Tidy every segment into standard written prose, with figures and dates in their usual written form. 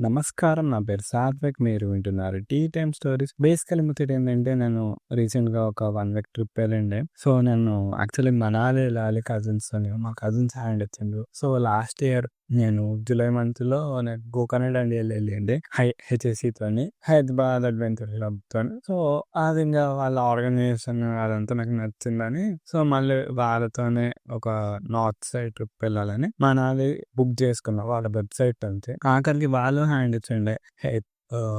నమస్కారం. నా పేరు సాత్విక్. మీరు వింటున్నారు టీ టైమ్ స్టోరీస్. బేసికల్లీ ముచ్చటేందంటే, నేను రీసెంట్‌గా ఒక 1 వీక్ ట్రిప్ ఎళ్ళిండే. సో, నేను యాక్చువల్లీ మనాలి ఎళ్ళాలి కజిన్స్‌తోని. మా కజిన్స్ హ్యాండ్ ఇచ్చిండ్రు. సో, లాస్ట్ ఇయర్ నేను జులై మంత్‌లో నేను గోకర్ణ డాండియల్ ఎళ్ళిండే. హెచ్ఎస్‌సితోని. హైదరాబాద్ అడ్వెంచర్ క్లబ్‌తోని. సో, అది ఇంగ వాళ్ళ ఆర్గనైజేషన్ అదంతా నాకు నచ్చిందని, సో, మళ్ళీ వాళ్ళతోనే ఒక నార్త్ సైడ్ ట్రిప్ ఎళ్ళాలని మనాలి బుక్ చేసుకున్నా వాళ్ళ వెబ్‌సైట్ నుంచి. ఆఖరికి వాళ్ళు హ్యాండ్ ఇచ్చిండే.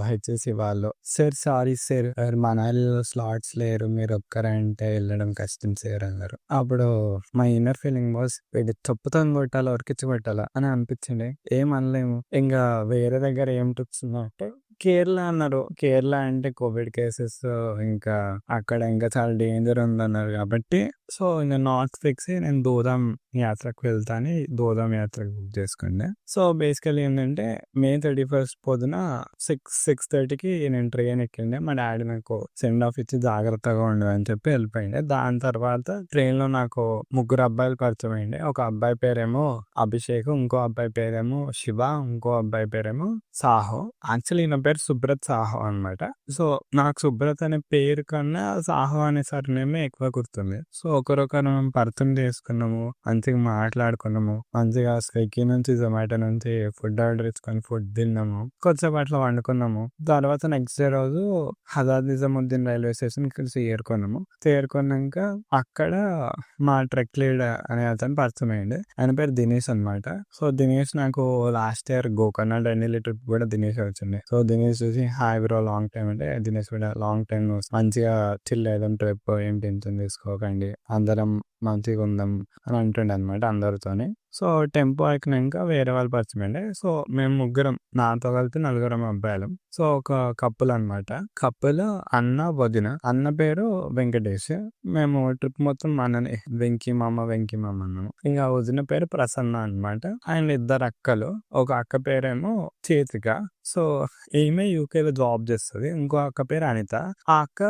హెచ్ఎస్‌సి వాళ్ళు. "సార్ సారీ సార్, మనాలిలో స్లాట్స్ లేరు. మీరొక్కరే ఎళ్ళడం కష్టం సార్" అన్నారు. అప్పుడు మై ఇన్నర్ ఫీలింగ్ వాస్, వీడిని చెప్పుతోని కొట్టాలా, ఉరికిచ్చి కొట్టాలా అని అనిపించింది. ఏమనలేము. ఇంగా వేరే దగ్గర ఏం ట్రిప్స్ ఉన్నాయంటే కేరళ అన్నారు. కేరళ అంటే కోవిడ్ కేసెస్ ఇంకా అక్కడ ఇంకా చాలా డేంజర్ ఉందన్నారు కాబట్టి, సో, ఇంక నార్త్ ఫిక్స్ అయ్యి నేను దూరం యాత్రకు వెళ్తా అని దూరం యాత్రకు బుక్ చేసుకుండే. సో, బేసికల్లీ ఏంటంటే మే 31 పొద్దున 6:30కి నేను ట్రైన్ ఎక్కిండే. మా డాడీ నాకు సెండ్ ఆఫ్ ఇచ్చి జాగ్రత్తగా ఉండు అని చెప్పి వెళ్ళిపోయిండే. దాని తర్వాత ట్రైన్‌లో నాకు ముగ్గురు అబ్బాయిలు పరిచయం అయ్యిండే. ఒక అబ్బాయి పేరేమో అభిషేక్, ఇంకో అబ్బాయి పేరేమో శివ, ఇంకో అబ్బాయి పేరేమో సాహో. యాక్చువల్లీ ఈయన పేరు సుబ్రత్ సాహో అనమాట. సో, నాకు సుబ్రత్ అనే పేరు కన్నా సాహో అనే సర్‌నేమే ఎక్కువ గుర్తుంది. సో, ఒకరొకరు పరిచయం చేసుకున్నాము. మంచిగా మాట్లాడుకున్నాము. మంచిగా స్విగ్గీ నుంచి, జొమాటో నుంచి ఫుడ్ ఆర్డర్ ఇచ్చుకొని ఫుడ్ తిన్నాము. కొద్దిసేపు అట్లా వండుకున్నాము. తర్వాత నెక్స్ట్ డే రోజు హజార్ నిజాముద్దీన్ రైల్వే స్టేషన్‌కి చేరుకున్నాము. చేరుకున్నాక అక్కడ మా ట్రెక్ లీడ్ అనే అతను పరిచయం అయ్యిండు. ఆయన పేరు దినేష్ అనమాట. సో, దినేష్ నాకు లాస్ట్ ఇయర్ గోకర్ణ డాండియల్ ట్రిప్ కూడా దినేషే వచ్చిండే. సో, దినేష్ చూసి హాయ్ బ్రో లాంగ్ టైమ్ అంటే, దినేష్ కూడా లాంగ్ టైమ్ మంచిగా చిల్ అయిదాం ట్రిప్, ఏం టెన్షన్ తీసుకోకండి, అందరం మంచిగా ఉందాం అని అంటుండే అనమాట అందరితోని. సో, టెంపో ఎక్కినాక వేరే వాళ్ళు పరిచయం అయ్యిండే. సో, మేము ముగ్గురం, నాతో కలిపి నలుగురం అబ్బాయిలం. సో, ఒక కపుల్ అనమాట. కపుల్ అన్న, వదిన. అన్న పేరు వెంకటేష్. మేము ట్రిప్ మొత్తం అన్ననే వెంకీ మామ అన్నాము. ఇంకా వదిన పేరు ప్రసన్న అనమాట. అండ్ ఇద్దరు అక్కలు. ఒక అక్క పేరేమో చేతిక. సో, ఈమె యూకేలో జాబ్ చేస్తది. ఇంకో అక్క పేరు అనిత. ఆ అక్క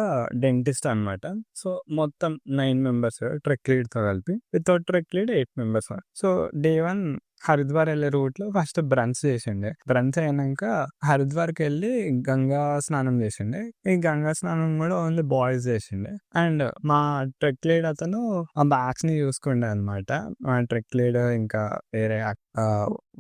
డెంటిస్ట్ అనమాట. సో, మొత్తం 9 మెంబర్స్ ట్రెక్ లీడ్‌తో కలిపి. Without trek lead 8 members. So, day 1 Haridwar ఎళ్ళే రూట్‌లో ఫస్ట్ బ్రంచ్ చేసిండే. బ్రంచ్ అయినంక హరిద్వార్‌కెళ్ళి గంగా స్నానం చేసిండే. ఈ గంగా స్నానం కూడా ఓన్లీ బాయ్స్ చేసిండే. అండ్ మా ట్రెక్ లీడ్ అతను ఆ బ్యాగ్స్‌ని చూసుకుండే అనమాట. మా ట్రెక్ లీడ్ ఇంకా వేరే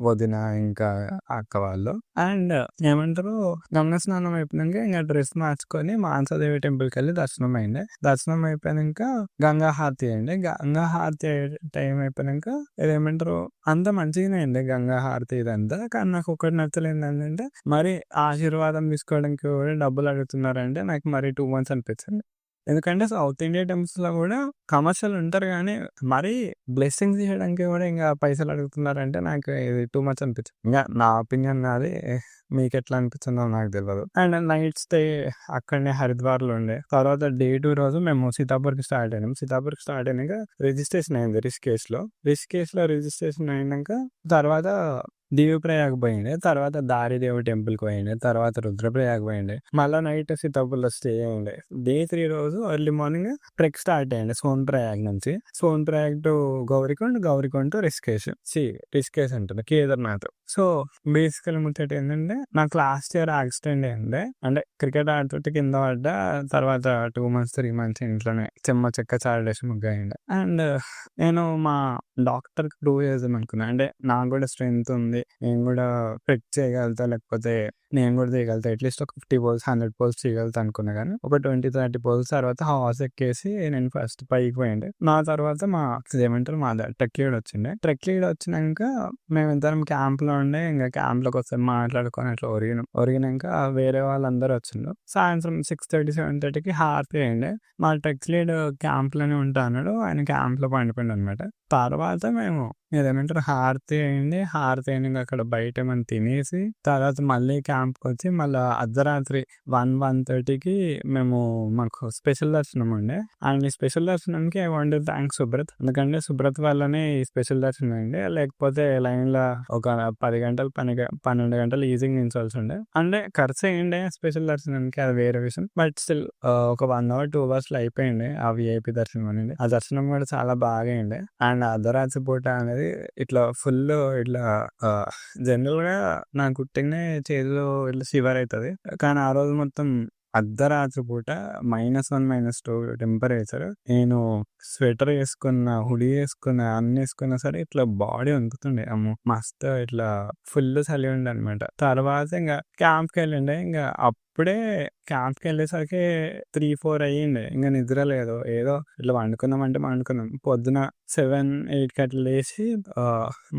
వదిన ఇంకా అక్క వాళ్ళు. అండ్ ఏమంటారు, గంగా స్నానం అయిపోయినాక ఇంక డ్రెస్ మార్చుకొని మానసాదేవి టెంపుల్‌కెళ్ళి దర్శనం అయింది. దర్శనం అయిపోయినాక గంగా హారతి అయింది. గంగా హారతి టైం అయిపోయినాక ఇదేమంటారు అంతా మంచిగానే అయింది గంగా హారతి ఇదంతా. కానీ నాకు ఒకటి నచ్చలేదు ఏంటంటే, మరి ఆశీర్వాదం తీసుకోవడానికి కూడా డబ్బులు అడుగుతున్నారంటే నాకు మరి టూ మచ్ అనిపించింది. ఎందుకంటే సౌత్ ఇండియా టెంపుల్స్‌లో కూడా కమర్షియల్ ఉంటారు కానీ, మరీ బ్లెస్సింగ్స్ ఇయ్యడానికి కూడా ఇంకా పైసలు అడుగుతున్నారంటే నాకు ఇది టూ మచ్ అనిపించింది. ఇంక నా ఒపీనియన్ నాది. మీకెట్లా అనిపించిందో నాకు తెలవదు. అండ్ నైట్ స్టే అక్కడనే హరిద్వార్‌లో ఉండే. తర్వాత డే 2 రోజు మేము సీతాపూర్‌కి స్టార్ట్ అయినాం. సీతాపూర్‌కి స్టార్ట్ అయినాక రిజిస్ట్రేషన్ అయింది రిషికేష్‌లో. రిషికేష్‌లో రిజిస్ట్రేషన్ అయినాక తర్వాత దేవప్రయాగ్ పోయిండే. తర్వాత దారిదేవి టెంపుల్‌కి పోయిండే. తర్వాత రుద్రప్రయాగ్ పోయిండే. మళ్ళా నైట్ సీతాపూర్‌లో స్టే అయ్యిండే. డే 3 రోజు early morning trek start అయ్యిండే Sonprayag నుంచి. Sonprayag to Gaurikund, Gaurikund to Rishikesh. రిషికేష్ అంటున్నా, కేదార్‌నాథ్. సో, బేసికల్ ముచ్చట ఏంటంటే, నాకు లాస్ట్ ఇయర్ యాక్సిడెంట్ అయింది. అంటే క్రికెట్ ఆడుతుంటే కింద పడ్డా. తర్వాత 2 మంత్స్, 3 మంత్స్ ఇంట్లోనే చెమ్మ చెక్క చాడేసి ముగ్గయిండే. అండ్ నేను మా డాక్టర్‌కి ప్రూవ్ చేద్దాం అనుకున్నా. అంటే నాకు కూడా స్ట్రెంత్ ఉంది. నేను కూడా ట్రెక్ చేయగలుగుతా, లేకపోతే నేను కూడా చేయగలుగుతా. అట్లీస్ట్ ఒక 50 పోల్స్, 100 పోల్స్ చేయగలుగుతా అనుకున్నా కానీ, ఒక 20, 30 పోల్స్ తర్వాత హార్స్ ఎక్కేసి నేను ఫస్ట్ పైకి పోయిండే. నా తర్వాత ఏమంటారు మా ట్రెక్ లీడ్ వచ్చిండే. ట్రెక్ లీడ్ వచ్చినాక మేమిద్దరం క్యాంప్‌లో ఉండే. ఇంకా క్యాంప్‌లోకి వస్తే మాట్లాడుకొని అట్లా ఒరిగినాక వేరే వాళ్ళందరూ వచ్చిండ్రు. సాయంత్రం 6:30, 7:30కి హారతి అయిండే. మా ట్రెక్ లీడ్ క్యాంప్‌లోనే ఉంటా అన్నాడు. ఆయన క్యాంప్‌లో పండిపోయిండు అనమాట. తర్వాత మేము ఏదేమంటారు హారతి అయింది. హారతి అయినాక అక్కడ బయట ఏమైనా తినేసి, తర్వాత మళ్ళీ క్యాంప్‌కొచ్చి మళ్ళా అర్ధరాత్రి 1:30కి మేము మాకు స్పెషల్ దర్శనం ఉండే. అండ్ ఈ స్పెషల్ దర్శనానికి I want to thank Subrat. ఎందుకంటే సుబ్రత్ వల్లనే ఈ స్పెషల్ దర్శనం అయింది. లేకపోతే లైన్‌లో ఒక 10 గంటలు, 12 గంటలు ఈజీగా నిల్చోవాల్సి ఉండే. అంటే ఖర్చు అయ్యిండే స్పెషల్ దర్శనానికి, అది వేరే విషయం. బట్ స్టిల్ ఒక 1 అవర్, 2 అవర్స్‌లో అయిపోయిండే ఆ వీఐపీ దర్శనం అనేది. ఆ దర్శనం కూడా చాలా బాగా అయిండే. అండ్ అండ్ అర్ధరాత్రి పూట అనేది ఇట్లా ఫుల్లు ఇట్లా జనరల్‌గా నాకు ఉట్టిగనే చేతిలో ఇట్లా షివర్ అయితది. కానీ ఆ రోజు మొత్తం అర్ధరాత్రి పూట -1, -2 టెంపరేచర్. నేను స్వెటర్ యేసుకున్న, హుడీ యేసుకున్న, అన్నేసుకున్నా సరే ఇట్లా బాడీ వణుకుతుండే. అమ్మో! మస్తు ఇట్లా ఫుల్లు చలి ఉండే అనమాట. తర్వాత ఇంగ క్యాంప్‌కెళ్ళిండే. అప్పుడే క్యాంప్‌కెళ్ళేసరికి 3, 4 అయ్యిండే. ఇంగ నిద్ర లేదు. ఏదో ఇట్లా పండుకుందామంటే పండుకున్నాం. పొద్దున 7, 8కి అట్లా లేసి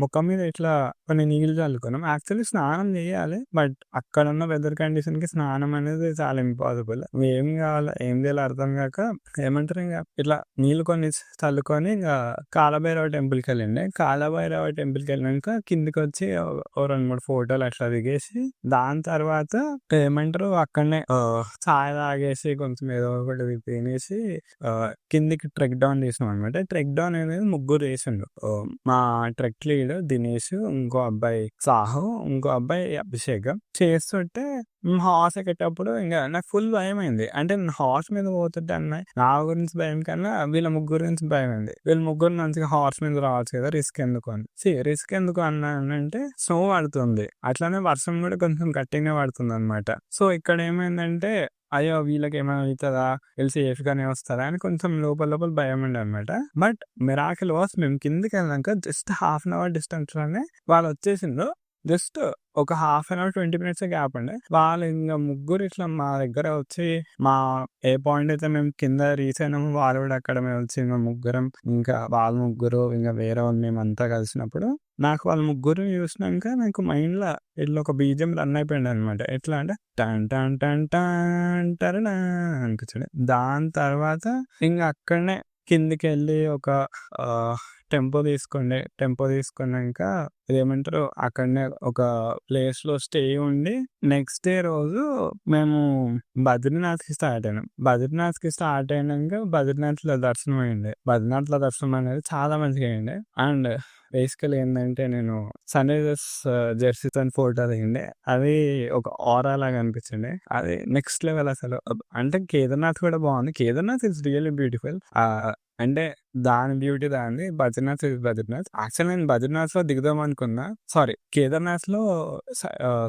ముఖం మీద ఇట్లా కొన్ని నీళ్ళు చల్లుకున్నాం. యాక్చువల్లీ స్నానం చేయాలి. బట్ అక్కడున్న వెదర్ కండిషన్‌కి స్నానం అనేది చాలా ఇంపాసిబుల్. ఏం కావాలో ఏం చేయాలో అర్థం కాక ఏమంటారు ఇంగ ఇట్లా నీళ్ళు కొన్ని చల్లుకొని ఇంగ కాలభైరవ టెంపుల్‌కెళ్ళిండే. కాలభైరవ టెంపుల్‌కెళ్ళినంక కిందికొచ్చి ఓ 2, 3 ఫోటోలు అట్లా దిగేసి దాని తర్వాత ఏమంటారు అక్కడనే చాయ్ తాగేసి కొంచెం ఏదో ఒకటి తినేసి కిందికి ట్రెక్ డౌన్ చేసినాం అనమాట. ట్రెక్ డౌన్ అనేది ముగ్గురు చేసిండ్రు. మా ట్రెక్ లీడ్ దినేష్, ఇంకో అబ్బాయి సాహు, ఇంకో అబ్బాయి అభిషేక్ చేస్తుంటే హార్స్ ఎక్కేటప్పుడు ఇంగ నాకు ఫుల్ భయమైంది. అంటే నేను హార్స్ మీద పోతుంటే నా గురించి భయం కన్నా వీళ్ళ ముగ్గురు గురించి భయమైంది. వీళ్ళ ముగ్గురు మంచిగా హార్స్ మీద రావచ్చు కదా, రిస్క్ ఎందుకు అని. రిస్క్ ఎందుకు అన్నానంటే స్నో పడుతుంది. అట్లానే వర్షం కూడా కొంచెం గట్టిగానే పడుతుందనమాట. సో ఇక్కడ ఏమైందంటే అయ్యో! వీళ్ళకేమైనా అయితదా? వీళ్ళు సేఫ్‌గానే వస్తారా? అని కొంచెం లోపల భయముండే అనమాట. బట్ మిరాకిల్ వాస్ మేము కిందకెళ్ళినంక జస్ట్ హాఫ్ అన్ అవర్ డిస్టెన్స్‌లోనే వాళ్ళొచ్చేసిండ్రు. జస్ట్ ఒక హాఫ్ అన్ అవర్, 20 మినిట్సే గ్యాప్ ఉండే. వాళ్ళు ఇంగ ముగ్గురు ఇట్లా మా దగ్గర వచ్చి ఏ పాయింట్ అయితే మేము కింద రీచ్ అయినామో వాళ్ళు కూడా అక్కడనే వచ్చి ఇంగ ముగ్గురం, ఇంకా వాళ్ళు ముగ్గురు, ఇంగ వేరే వాళ్ళు మేమంతా కలిసినప్పుడు నాకు వాళ్ళ ముగ్గురిని చూసినంక నాకు మైండ్‌ల ఇట్లా ఒక బీజీఎం రన్ అయిపోయిందనమాట. ఎట్లా అంటే టన్ టన్ టన్ టన్ టరనా అనిపించింది. దాని తర్వాత ఇంగ అక్కడనే కిందికెళ్ళి ఒక టెంపో తీసుకున్నాక ఇదేమంటారు అక్కడనే ఒక ప్లేస్‌లో స్టే ఉండి నెక్స్ట్ డే రోజు మేము బద్రీనాథ్‌కి స్టార్ట్ అయినాం. బద్రీనాథ్‌కి స్టార్ట్ అయినంక బద్రీనాథ్‌లో దర్శనం అయింది. బద్రీనాథ్‌లో దర్శనం అనేది చాలా మంచిగా అయింది. అండ్ బేసికల్లీ ఏందంటే నేను సన్ రైజర్స్ జెర్సీతోని ఫోటో దిగిండే. అది ఒక ఆరా లాగా అనిపించిండే. అది నెక్స్ట్ లెవెల్ అసలు. అంటే కేదార్‌నాథ్ కూడా బాగుంది. Kedarnath is really beautiful. అంటే దాని బ్యూటీ దానిది. బద్రీనాథ్ ఇస్ బద్రీనాథ్. యాక్చువల్లీ నేను బద్రీనాథ్‌లో దిగుదాం అనుకున్నా. సారీ, కేదార్‌నాథ్‌లో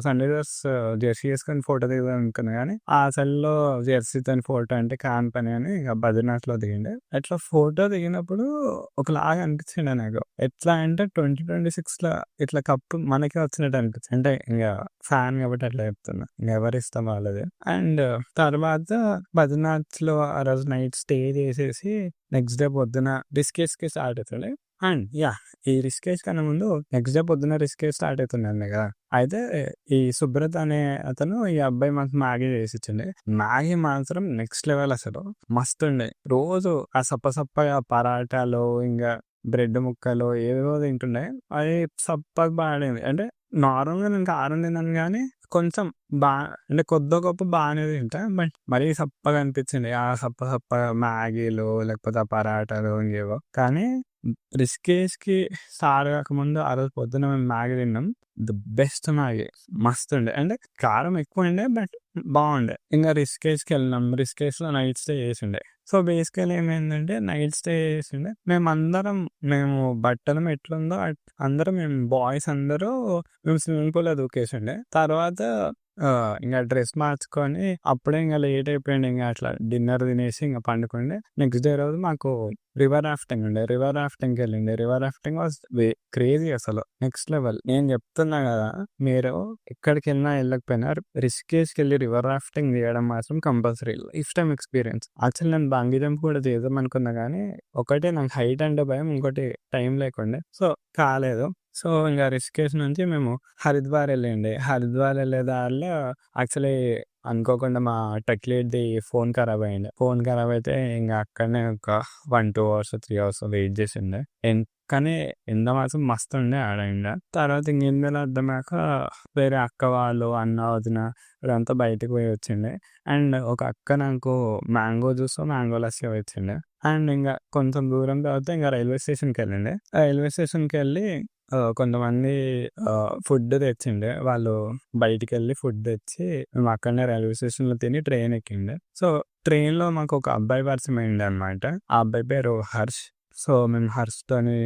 సన్ రైజర్స్ జెర్సీ యేసుకొని ఫోటో దిగుదాం అనుకున్నా గానీ, ఆ చలిలో జెర్సీతోని ఫోటో అంటే కాన్పని అని ఇగ బద్రీనాథ్‌లో దిగిండే. అట్లా ఫోటో దిగినప్పుడు ఒకలాగా అనిపించిండే నాకు. ఎట్లా అంటే 2026లో ఇట్లా కప్ మనకే వచ్చినట్టు అనిపించింది. అంటే ఇంగ ఫ్యాన్ కాబట్టి అట్లా చెప్తున్నా. ఎవరిష్టం వాళ్ళది. అండ్ తర్వాత బద్రీనాథ్‌లో ఆ రోజు నైట్ స్టే చేసేసి నెక్స్ట్ డే పొద్దున రిషికేష్‌కి స్టార్ట్ అవుతుండే. అండ్ ఈ రిషికేష్ కన్నా ముందు నెక్స్ట్ డే పొద్దున రిషికేష్ స్టార్ట్ అవుతుండే కదా. అయితే ఈ సుబ్రత్ అనే అతను ఈ అబ్బాయి మాకు మ్యాగీ చేసిచ్చిండే. మ్యాగీ మాత్రం నెక్స్ట్ లెవెల్ అసలు మస్తుండే. రోజు ఆ సప్పగా పరాటాలు, ఇంకా బ్రెడ్ ముక్కలు ఏవేవో తింటుండే. అది సప్పగా బాడేది. అంటే నార్మల్‌గా నేను కారం తినను గానీ కొంచెం అంటే కొద్దో గొప్ప బానే తింటా. బట్ మరీ సప్పగా అనిపించింది. ఆ సప్పగా మ్యాగీలు లేకపోతే ఆ పరాటాలు ఇంకేవో. కానీ రిషికేష్‌కి స్టార్ట్ కాకముందు ఆ రోజు పొద్దున మేము మ్యాగీ తిన్నాం. The best Maggi. మస్తుండే. అంటే కారం ఎక్కువుండే బట్ బాగుండే. ఇంగ రిషికేష్‌కెళ్ళినాం. రిషికేష్‌లో నైట్ స్టే చేసిండే. సో బేసికల్లీ ఏమైందంటే నైట్ స్టే చేసిండే. మేము బట్టలం ఎట్లుందో అందరం మేము బాయ్స్ అందరూ మేము స్విమ్మింగ్ పూల్‌లో దూకేసిండే. తర్వాత ఇంగ డ్రెస్ మార్చుకొని అప్పుడే ఇంగ లేట్ అయిపోయిండే. ఇంగ అట్లా డిన్నర్ తినేసి ఇంగ పండుకుండే. నెక్స్ట్ డే రోజు మాకు రివర్ రాఫ్టింగ్ ఉండే. రివర్ రాఫ్టింగ్‌కెళ్ళిండే. రివర్ రాఫ్టింగ్ వాస్ క్రేజీ అసలు. Next level. నేను చెప్తున్నా కదా, మీరు ఎక్కడికెళ్ళినా వెళ్ళకపోయినా రిషికేష్‌కెళ్ళి రివర్ రాఫ్టింగ్ చేయడం మాత్రం compulsory. Life time experience. Actually నేను బంగీ జంప్ కూడా చేద్దాం అనుకున్నా గానీ ఒకటి నాకు హైట్ అంటే భయం. ఇంకోటి టైం లేకుండే. సో కాలేదు. సో ఇంగ రిషికేష్ నుంచి మేము హరిద్వార్ వెళ్ళిండే. హరిద్వార్ వెళ్ళే దారిలో యాక్చువల్లీ అనుకోకుండా మా ట్రెక్ లీడ్‌ది ఫోన్ ఖరాబ్ అయిండే. ఫోన్ ఖరాబ్ అయితే ఇంగ అక్కడనే ఒక 1, 2 అవర్స్, 3 అవర్స్ వెయిట్ చేసిండే. కానీ ఎండ మాత్రం మస్తుండే ఆడ ఎండ. తర్వాత ఇంకేం చేయాలో అర్థమయ్యాక వేరే అక్క వాళ్ళు, అన్న, వదిన వీళ్ళంతా బయటకి పోయి వచ్చిండే. అండ్ ఒక అక్క నాకు మ్యాంగో జ్యూస్, మ్యాంగో లస్సీ ఇచ్చిండే. అండ్ ఇంగ కొంచెం దూరం తర్వాత ఇంగ రైల్వే స్టేషన్‌కెళ్ళిండే. రైల్వే స్టేషన్‌కెళ్ళి కొంతమంది ఫుడ్ తెచ్చిండే. వాళ్ళు బయటికెళ్ళి ఫుడ్ తెచ్చి మేము అక్కడనే రైల్వే స్టేషన్‌లో తిని ట్రైన్ ఎక్కిండే. సో ట్రైన్‌లో మాకు ఒక అబ్బాయి పరిచయం అయిండే అనమాట. ఆ అబ్బాయి పేరు హర్ష్. సో, మేము హర్ష్‌తోని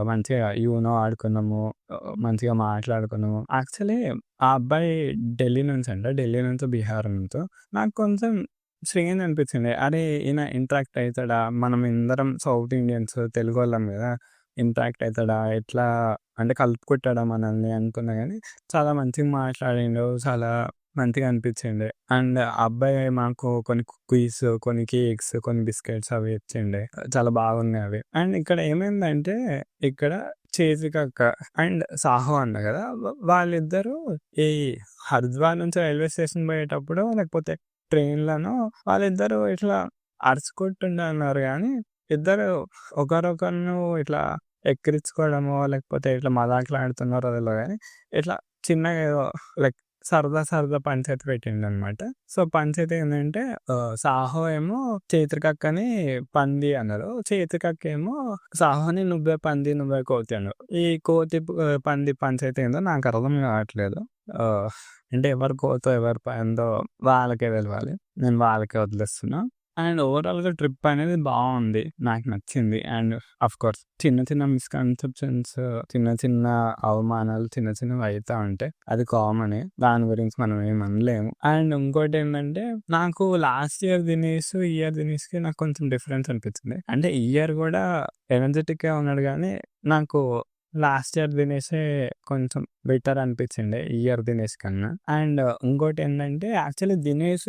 మంచిగా యూనో ఆడుకున్నాము. మంచిగా మాట్లాడుకున్నాము. యాక్చువల్లీ ఆ అబ్బాయి ఢిల్లీ నుంచంట. ఢిల్లీ నుంచో, బీహార్ నుంచో. నాకు కొంచెం స్ట్రేంజ్ అనిపించింది. అరే! ఈయన ఇంటరాక్ట్ అయితాడా? మనం అందరం సౌత్ ఇండియన్స్ తెలుగోళ్ళం గదా! ఇంటరాక్ట్ అయితాడా? ఎట్లా అంటే కలుపుకుంటాడా మనల్ని అనుకున్నా గానీ, చాలా మంచిగా మాట్లాడిండు. చాలా మంచిగా అనిపించిండే. అండ్ ఆ అబ్బాయి మాకు కొన్ని కుకీస్, కొన్ని కేక్స్, కొన్ని బిస్కెట్స్ అవి ఇచ్చిండే. చాలా బాగున్నాయి అవి. అండ్ ఇక్కడ ఏమైందంటే, ఇక్కడ చేజికక్క అండ్ సాహో అన్నా గదా! వాళ్ళిద్దరూ ఈ హరిద్వార్ నుంచి రైల్వే స్టేషన్ పోయేటప్పుడు లేకపోతే ట్రైన్‌లోనో వాళ్ళిద్దరూ ఇట్లా అరుచుకుంటుండే అన్నారు గానీ, ఇద్దరు ఒకరొకరిని ఇట్లా ఎక్కిరించుకోవడమో, లేకపోతే ఇట్లా మజాకులాడుతున్నారో తెలవదు గానీ, ఇట్లా చిన్నగా ఏదో లైక్ సరదా పంచాయతీ పెట్టిండనమాట. సో, పంచాయతీ ఏందంటే సాహో ఏమో చేత్రికక్కని పంది అన్నారు. చేత్రికక్కేమో సాహోని నువ్వే పంది, నువ్వే కోతి అన్నారు. ఈ కోతి, పంది పంచాయతీ ఏందో నాకు అర్థం కావట్లేదు. ఆహ్, అంటే ఎవరు కోతో, ఎవరు పందో వాళ్ళకే తెలవాలి. నేను వాళ్ళకే వదిలేస్తున్నా. అండ్ ఓవరాల్‌గా ట్రిప్ అనేది బావుంది. నాకు నచ్చింది. అండ్ ఆఫ్‌కోర్స్ చిన్న చిన్న మిస్‌కన్సెప్షన్స్, చిన్న చిన్న అవమానాలు చిన్న చిన్నవి అయితా ఉంటాయి. అది కామనే. దాని గురించి మనం ఏమి అనలేము. అండ్ ఇంకోటేంటంటే నాకు లాస్ట్ ఇయర్ దినేష్, ఈ ఇయర్ దినేష్‌కి నాకు కొంచెం డిఫరెన్స్ అనిపించింది. అంటే ఈ ఇయర్ గూడా ఎనర్జిటిక్‌గా ఉన్నాడు గానీ, నాకు లాస్ట్ ఇయర్ దినేషే కొంచెం బెటర్ అనిపించిండే ఈ ఇయర్ దినేష్ కన్నా. అండ్ ఇంకోటేంటంటే యాక్చువల్లీ దినేష్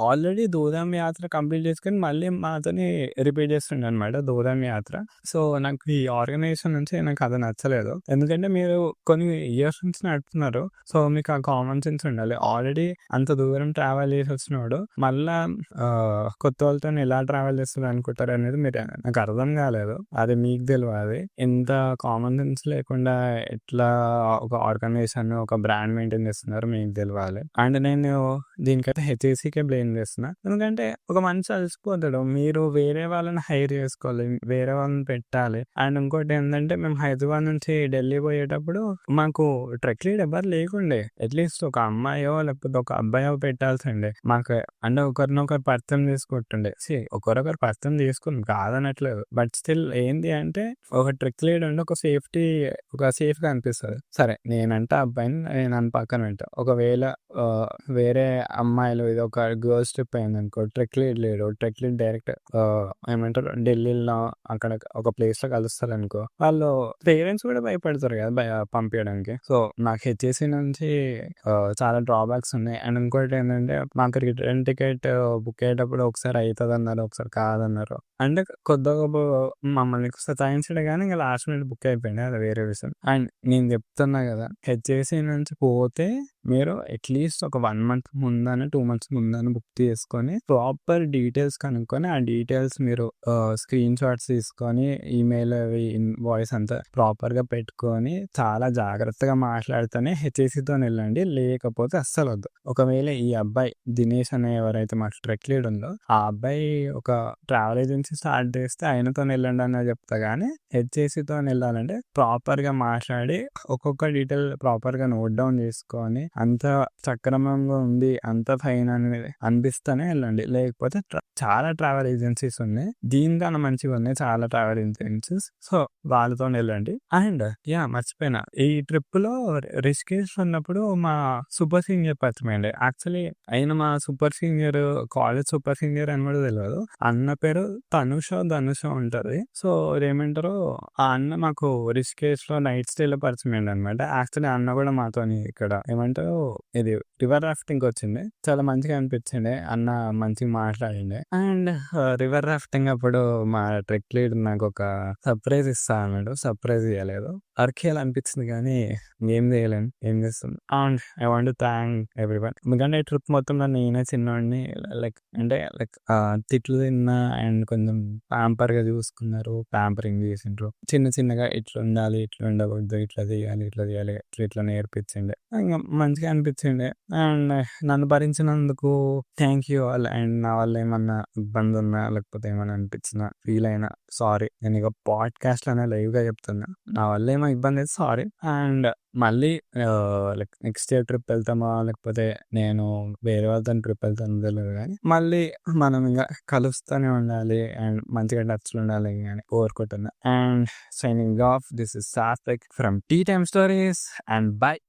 ఆల్రెడీ 'దూదాం యాత్ర' కంప్లీట్ చేసుకొని మళ్ళీ మాతోని రిపీట్ చేస్తుండనమాట 'దూదాం యాత్ర'. సో, నాకు ఈ ఆర్గనైజేషన్ నుంచి నాకు అది నచ్చలేదు. ఎందుకంటే మీరు కొన్ని ఇయర్స్ నుంచి నడుపుతున్నారు. సో, మీకు ఆ కామన్ సెన్స్ ఉండాలి. ఆల్రెడీ అంత దూరం ట్రావెల్ చేసి వచ్చినోడు మళ్ళా కొత్తోళ్ళతోని ఎలా ట్రావెల్ చేస్తారనుకుంటారు అనేది నాకు అర్థం కాలేదు. అది మీకు తెలవాలి. ఎంత కామన్ సెన్స్ లేకుండా ఎట్లా ఒక ఆర్గనైజేషన్, ఒక బ్రాండ్ మెయింటైన్ చేస్తున్నారో మీకు తెలవాలి. అండ్ నేను దీనికైతే హెచ్‌ఏసీకే బ్లేమ్ చేస్తున్నా. ఎందుకంటే ఒక మనిషి అలసిపోతాడు. మీరు వేరే వాళ్ళని హైర్ చేసుకోవాలి. వేరే వాళ్ళని పెట్టాలి. అండ్ ఇంకోటేంటంటే మేము హైదరాబాద్ నుంచి ఢిల్లీ పోయేటప్పుడు మాకు ట్రక్ లీడ్ ఎవ్వరు లేకుండే. అట్‌లీస్ట్ ఒక అమ్మాయో లేకపోతే ఒక అబ్బాయో పెట్టాల్సిండే. మాకు అంటే ఒకరినొకరు పరిచయం చేసుకుంటుండే. ఒకరొకరు పరిచయం చేసుకున్నాం కాదనట్లేదు. బట్ స్టిల్ ఏంది అంటే ఒక ట్రక్ లీడ్ ఉండి ఒక సేఫ్‌గా అనిపిస్తది. సరే నేనంటే అబ్బాయిని నన్ను పక్కన పెట్టు. ఒకవేళ వేరే అమ్మాయిలు ఇది ఒక గర్ల్స్ ట్రిప్ అయిందనుకో, ట్రక్ లీడ్ లేడు. ట్రక్ లీడ్ డైరెక్ట్ ఏమంటారు ఢిల్లీలో అక్కడ ఒక ప్లేస్‌లో కలుస్తారనుకో, వాళ్ళు పేరెంట్స్ కూడా భయపడతారు కదా! పంపియడానికి. సో, నాకు హెచ్‌ఏసీ నుంచి చాలా డ్రాబ్యాక్స్ ఉన్నాయి. అండ్ ఇంకోటేంటంటే మాకు రిటర్న్ టికెట్ బుక్ అయ్యేటప్పుడు ఒకసారి అయితదన్నారు, ఒకసారి కాదన్నారు. అంటే కొద్దో గొప్పో మమ్మల్ని సతాయించడే గానీ ఇంక లాస్ట్ మినిట్ బుక్ అయిపోయింది. అది వేరే విషయం. అండ్ నేను చెప్తున్నా కదా! హెచ్‌ఏసీ నుంచి పోతే మీరు అట్‌లీస్ట్ ఒక 1 మంత్ ముందన, 2 మంత్స్ ముందన బుక్ చేసుకొని ప్రాపర్ డీటెయిల్స్ కనుక్కొని, ఆ డీటెయిల్స్ మీరు స్క్రీన్ షాట్స్ తీసుకొని, ఈమెయిల్ అవి వాయిస్ అంతా ప్రాపర్‌గా పెట్టుకొని, చాలా జాగ్రత్తగా మాట్లాడితేనే హెచ్‌ఏసీతోనెళ్ళండి. లేకపోతే అస్సలొద్దు. ఒకవేళ ఈ అబ్బాయి దినేష్ అనే ఎవరైతే మా ట్రక్ లీడ్ ఉందో, ఆ అబ్బాయి ఒక ట్రావెల్ ఏజెన్సీ స్టార్ట్ చేస్తే ఆయనతోనెళ్ళండి అనే చెప్తా గానీ, హెచ్‌ఏసీతోనెళ్ళాలంటే ప్రాపర్‌గా మాట్లాడి, ఒక్కొక్క డీటెయిల్ ప్రాపర్‌గా నోట్ డౌన్ చేసుకొని, అంతా సక్రమంగా ఉంది, అంతా ఫైన్ అనేది అనిపిస్తేనే వెళ్ళండి. లేకపోతే చాలా ట్రావెల్ ఏజెన్సీస్ ఉన్నాయి. దీనికన్నా మంచిగా ఉన్నాయి చాలా ట్రావెల్ ఏజెన్సీస్. సో, వాళ్ళతోనెళ్ళండి. అండ్ మర్చిపోయినా. ఈ ట్రిప్‌లో రిషికేష్ ఉన్నప్పుడు మా సూపర్ సీనియర్ పరిచయమైండే. యాక్చువల్లీ ఆయన మా super senior, college super senior అని కూడా తెలవదు. అన్న పేరు ధనుషో ఉంటది. సో, ఏమంటారు ఆ అన్న మాకు రిషికేష్‌లో నైట్ స్టేలో పరిచయమైండనమాట. యాక్చువల్లీ అన్న కూడా మాతోని ఇక్కడ ఏమంటారు ఇది రివర్ రాఫ్టింగ్‌కి వచ్చిండే. చాలా మంచిగా అనిపించిండే. అన్న మంచిగా మాట్లాడిండే. అండ్ రివర్ రాఫ్టింగ్ అప్పుడు మా ట్రెక్ లీడ్ నాకొక సర్ప్రైజ్ ఇస్తా అన్నాడు. సర్ప్రైజ్ ఇయ్యలేదు. అనిపించింది కానీ ఏం చేయలేను. ఏం చేస్తాం. And I want to thank everyone. ఎందుకంటే ట్రిప్ మొత్తంలో నేనే చిన్నోడిని లైక్ తిట్లు తిన్నా అండ్ కొంచెం ప్యాంపర్‌గా చూసుకున్నారు. ప్యాంపరింగ్ చేసిండ్రు. చిన్నగా ఇట్లుండాలి, ఇట్లా ఉండకూడదు, ఇట్లా చేయాలి, ఇట్లా నేర్పించిండే. ఇంగ మంచిగా అనిపించిండే. అండ్ నన్ను భరించినందుకు థ్యాంక్ యూ ఆల్. అండ్ నా వల్ల ఏమన్నా ఇబ్బంది ఉన్నా లేకపోతే ఏమన్నా అనిపించినా, ఫీల్ అయినా సారీ. నేనిక పాడ్‌కాస్ట్‌లోనే లైవ్‌గా చెప్తున్నా. నా వల్ల ఏమో ఇబ్బందైతే సారీ. అండ్ మళ్ళీ లైక్ నెక్స్ట్ ఇయర్ ట్రిప్ ఎళ్తామా? లేకపోతే నేను వేరే వాళ్ళతోని ట్రిప్ ఎళ్తానో తెలీదు గానీ, మళ్ళీ మనం ఇంగ కలుస్తూనే ఉండాలి అండ్ మంచిగా టచ్‌లో ఉండాలి అని కోరుకుంటున్నా. And signing off. This is Satvik from tea time stories and by.